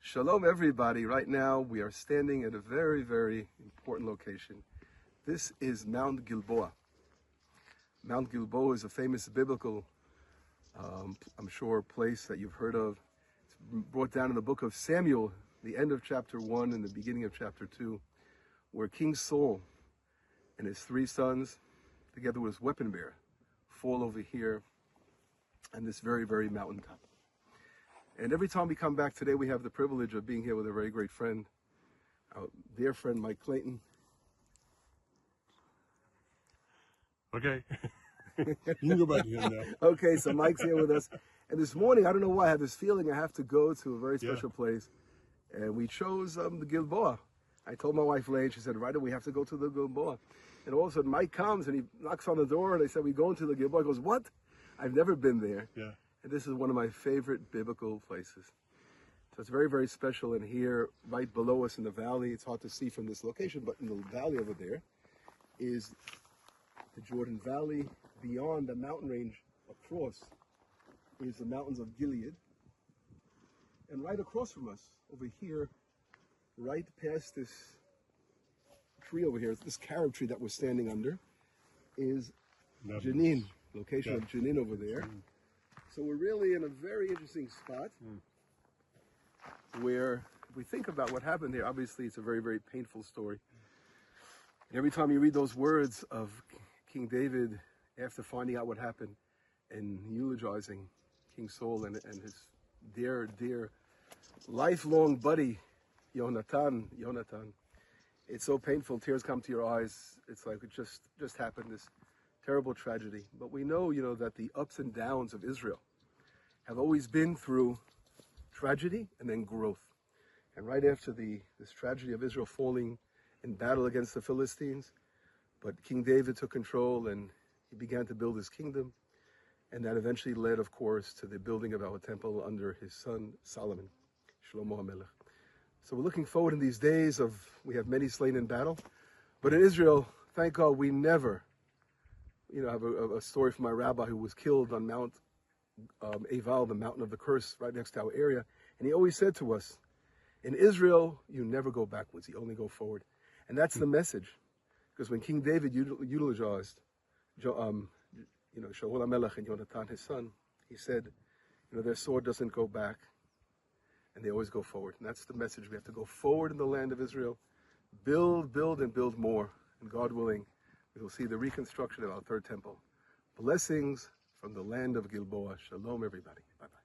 Shalom, everybody. Right now, we are standing at a very, very important location. This is Mount Gilboah. Mount Gilboah is a famous biblical, I'm sure, place that you've heard of. It's brought down in the book of Samuel, the end of chapter 1 and the beginning of chapter 2, where King Saul and his 3 sons, together with his weapon bearer, fall over here on this very, very mountaintop. And every time we come back today, we have the privilege of being here with a very great friend, our dear friend Mike Clayton. Okay. You can go back to him now. Okay, so Mike's here with us. And this morning, I don't know why, I had this feeling I have to go to a very special place. And we chose the Gilboah. I told my wife, Lane, she said, Ryder, we have to go to the Gilboah. And all of a sudden, Mike comes and he knocks on the door and they said, we going to the Gilboah. He goes, what? I've never been there. Yeah. And this is one of my favorite biblical places. So it's very, very special. And here, right below us in the valley, it's hard to see from this location, but in the valley over there is the Jordan Valley. Beyond the mountain range across is the mountains of Gilead. And right across from us, over here, right past this tree over here, this carob tree that we're standing under, is Jenin, location of Jenin over there. So we're really in a very interesting spot where if we think about what happened there, obviously it's a very, very painful story. And every time you read those words of King David after finding out what happened and eulogizing King Saul and his dear, dear lifelong buddy, Yonatan, it's so painful, tears come to your eyes. It's like it just happened, this terrible tragedy. But we know, that the ups and downs of Israel have always been through tragedy and then growth. And right after this tragedy of Israel falling in battle against the Philistines, but King David took control and he began to build his kingdom. And that eventually led, of course, to the building of our temple under his son, Solomon, Shlomo HaMelech. So we're looking forward in these days we have many slain in battle. But in Israel, thank God, we never, have a story from my rabbi who was killed on Mount Eval, the mountain of the curse, right next to our area. And he always said to us, in Israel, you never go backwards, you only go forward. And that's the message. Because when King David eulogized, Shaul HaMelech and Yonatan, his son, he said, their sword doesn't go back, and they always go forward. And that's the message. We have to go forward in the land of Israel, build, and build more. And God willing, we will see the reconstruction of our third temple. Blessings from the land of Gilboah. Shalom, everybody. Bye-bye.